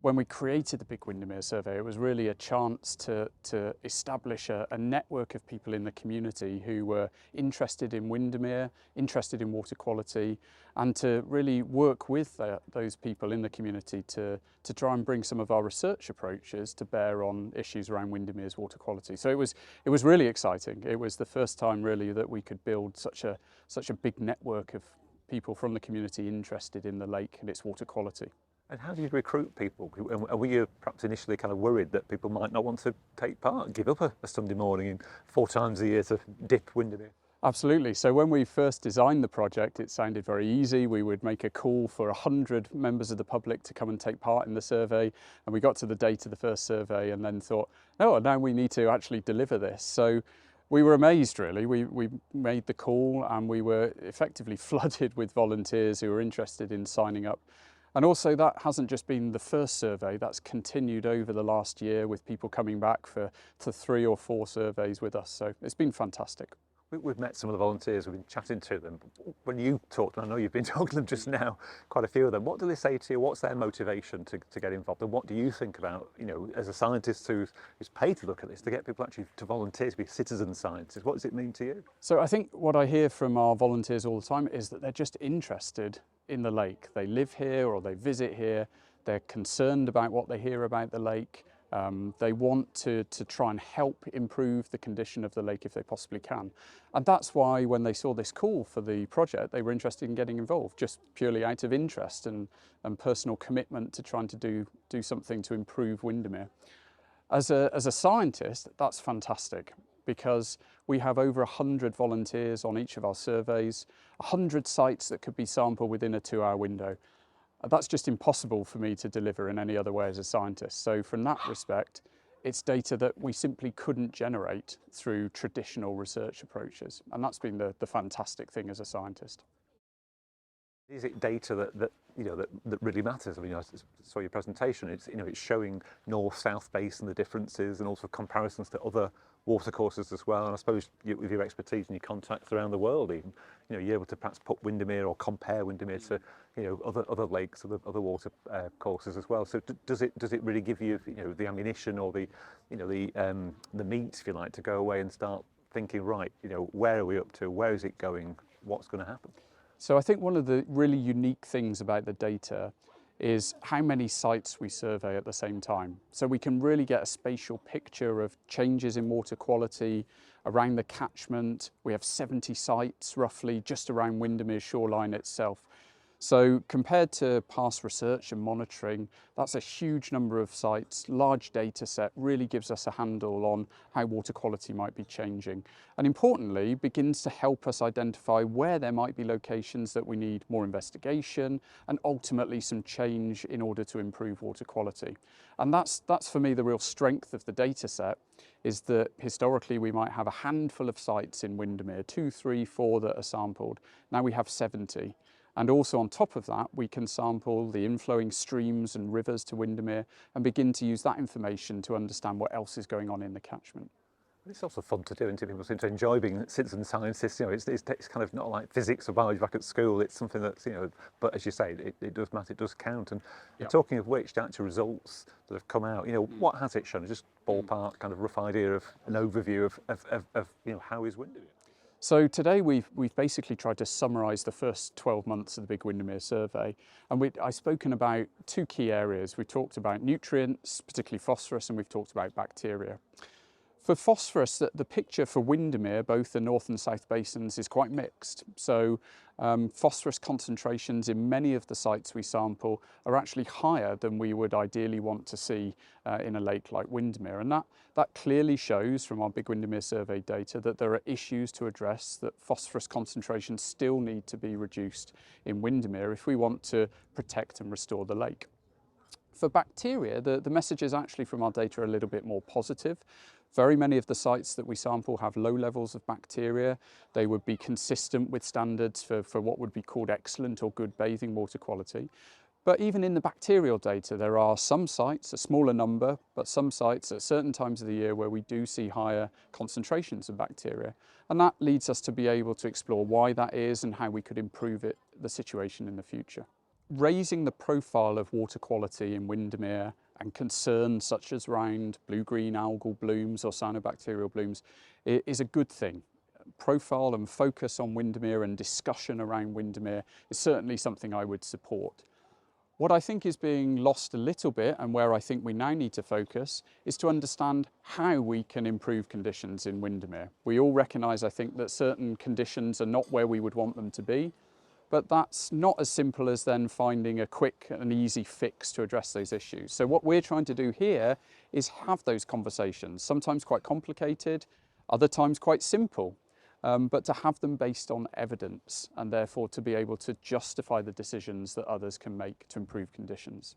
When we created the Big Windermere Survey, it was really a chance to establish a network of people in the community who were interested in Windermere, interested in water quality, and to really work with those people in the community to try and bring some of our research approaches to bear on issues around Windermere's water quality. So it was really exciting. It was the first time really that we could build such a big network of people from the community interested in the lake and its water quality. And how do you recruit people? And were you perhaps initially kind of worried that people might not want to take part, give up a Sunday morning and 4 times a year to dip Windermere? Absolutely. So when we first designed the project, it sounded very easy. We would make a call for 100 members of the public to come and take part in the survey. And we got to the date of the first survey and then thought, oh, now we need to actually deliver this. So we were amazed, really. We made the call and we were effectively flooded with volunteers who were interested in signing up. And also that hasn't just been the first survey, that's continued over the last year with people coming back for 3 or 4 surveys with us. So it's been fantastic. We've met some of the volunteers, we've been chatting to them. When you talk to them, I know you've been talking to them just now, quite a few of them, what do they say to you? What's their motivation to get involved? And what do you think about, you know, as a scientist who's paid to look at this, to get people actually to volunteer, to be citizen scientists? What does it mean to you? So I think what I hear from our volunteers all the time is that they're just interested in the lake. They live here or they visit here. They're concerned about what they hear about the lake. They want to try and help improve the condition of the lake if they possibly can. And that's why when they saw this call for the project, they were interested in getting involved, just purely out of interest and personal commitment to trying to do something to improve Windermere. As a scientist, that's fantastic, because we have over 100 volunteers on each of our surveys, 100 sites that could be sampled within a 2-hour window. That's just impossible for me to deliver in any other way as a scientist. So from that respect, it's data that we simply couldn't generate through traditional research approaches. And that's been the fantastic thing as a scientist. Is it data that really matters? I mean, I saw your presentation. It's showing north-south basin, the differences, and also comparisons to other watercourses as well. And I suppose with your expertise and your contacts around the world, even you're able to perhaps put Windermere or compare Windermere to other lakes, other water courses as well. So does it really give you the ammunition or the meat, if you like, to go away and start thinking, right, where are we up to? Where is it going? What's going to happen? So I think one of the really unique things about the data is how many sites we survey at the same time. So we can really get a spatial picture of changes in water quality around the catchment. We have 70 sites roughly just around Windermere shoreline itself. So compared to past research and monitoring, that's a huge number of sites, large data set, really gives us a handle on how water quality might be changing. And importantly, begins to help us identify where there might be locations that we need more investigation and ultimately some change in order to improve water quality. And that's for me the real strength of the data set, is that historically we might have a handful of sites in Windermere, 2, 3, 4 that are sampled. Now we have 70. And also on top of that, we can sample the inflowing streams and rivers to Windermere and begin to use that information to understand what else is going on in the catchment. It's also fun to do, and people seem to enjoy being citizen scientists. It's kind of not like physics or biology back at school. It's something that's, but as you say, it does matter, it does count. And talking of which, the actual results that have come out, what has it shown? Just ballpark, kind of rough idea of an overview of how is Windermere? So today we've basically tried to summarise the first 12 months of the Big Windermere Survey, and I've spoken about 2 key areas. We've talked about nutrients, particularly phosphorus, and we've talked about bacteria. For phosphorus, the picture for Windermere, both the north and south basins, is quite mixed. So phosphorus concentrations in many of the sites we sample are actually higher than we would ideally want to see in a lake like Windermere. And that clearly shows from our Big Windermere Survey data that there are issues to address, that phosphorus concentrations still need to be reduced in Windermere if we want to protect and restore the lake. For bacteria, the messages actually from our data are a little bit more positive. Very many of the sites that we sample have low levels of bacteria. They would be consistent with standards for what would be called excellent or good bathing water quality. But even in the bacterial data, there are some sites, a smaller number, but some sites at certain times of the year where we do see higher concentrations of bacteria. And that leads us to be able to explore why that is and how we could improve the situation in the future. raising the profile of water quality in Windermere and concerns such as around blue-green algal blooms or cyanobacterial blooms is a good thing. Profile and focus on Windermere and discussion around Windermere is certainly something I would support. What I think is being lost a little bit, and where I think we now need to focus, is to understand how we can improve conditions in Windermere. We all recognise, I think, that certain conditions are not where we would want them to be, but that's not as simple as then finding a quick and easy fix to address those issues. So what we're trying to do here is have those conversations, sometimes quite complicated, other times quite simple. But to have them based on evidence and therefore to be able to justify the decisions that others can make to improve conditions.